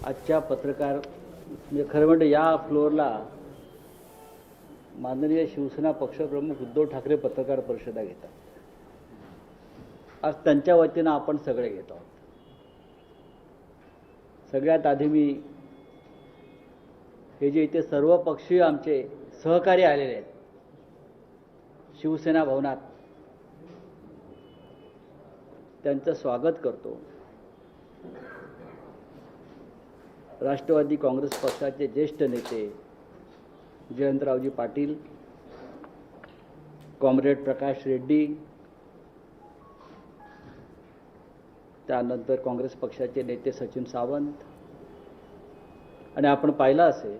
आजच्या पत्रकार म्हणजे खरं म्हणजे या फ्लोअरला माननीय शिवसेना पक्षप्रमुख उद्धव ठाकरे पत्रकार परिषदा घेतात. आज त्यांच्या वतीनं आपण सगळे घेत आहोत. सगळ्यात आधी मी हे जे इथे सर्व पक्षीय आमचे सहकारी आलेले आहेत शिवसेना भवनात, त्यांचं स्वागत करतो. राष्ट्रवादी काँग्रेस पक्षाचे ज्येष्ठ नेते जयंतरावजी पाटील, कॉम्रेड प्रकाश रेड्डी, त्यानंतर काँग्रेस पक्षाचे नेते सचिन सावंत, आणि आपण पाहिलं असेल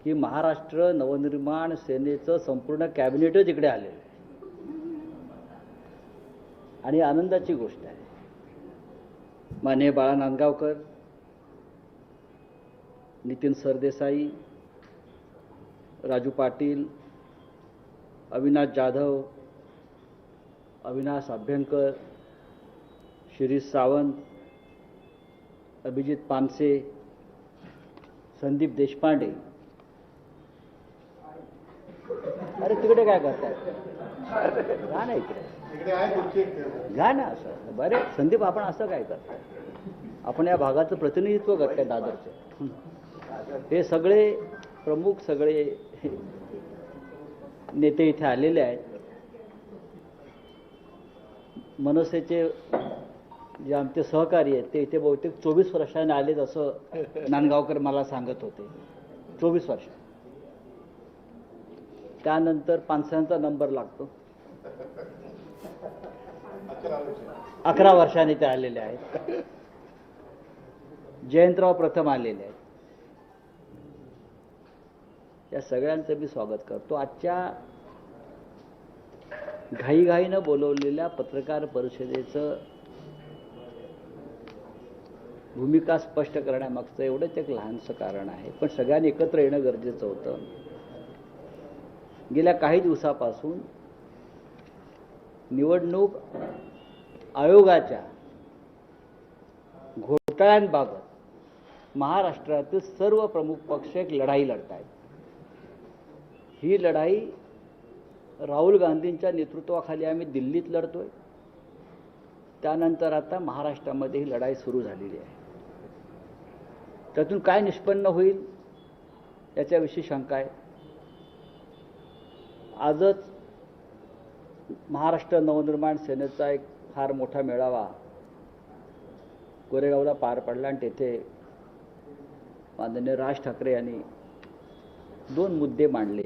की महाराष्ट्र नवनिर्माण सेनेचं संपूर्ण कॅबिनेटच इकडे आलेलं आहे आणि आनंदाची गोष्ट आहे. माननीय बाळा नांदगावकर, नितीन सरदेसाई, राजू पाटील, अविनाश जाधव, अविनाश अभ्यंकर, शिरीष सावंत, अभिजित पानसे, संदीप देशपांडे. अरे तिकडे काय करताय? घ्या ना इकडे, घ्या ना. असं बरे संदीप, आपण असं काय करताय? आपण या भागाचं प्रतिनिधित्व करताय दादरचं. हे सगळे प्रमुख सगळे नेते इथे आलेले आहेत. मनसेचे जे आमचे सहकारी आहेत ते इथे बहुतेक 24 वर्षांनी आलेत असं नांदगावकर मला सांगत होते. 24 वर्ष. त्यानंतर पानसांचा नंबर लागतो. 11 वर्षांनी ते आलेले आहेत. जयंतराव प्रथम आलेले आहेत. या सगळ्यांचं मी स्वागत करतो. आजच्या घाईघाईनं बोलवलेल्या पत्रकार परिषदेचं भूमिका स्पष्ट करण्यामागचं एवढंच एक लहानसं कारण आहे, पण सगळ्यांनी एकत्र येणं गरजेचं होतं. गेल्या काही दिवसापासून निवडणूक आयोगाच्या घोटाळ्यांबाबत महाराष्ट्रातील सर्व प्रमुख पक्ष एक लढाई लढत आहेत. ही लढाई राहुल गांधींच्या नेतृत्वाखाली आम्ही दिल्लीत लढतोय. त्यानंतर आता महाराष्ट्रामध्ये ही लढाई सुरू झालेली आहे. त्यातून काय निष्पन्न होईल याच्याविषयी शंका आहे. आजच महाराष्ट्र नवनिर्माण सेनेचा एक फार मोठा मेळावा गोरेगावला पार पडला आणि तेथे माननीय राज ठाकरे यांनी 2 मुद्दे मांडले.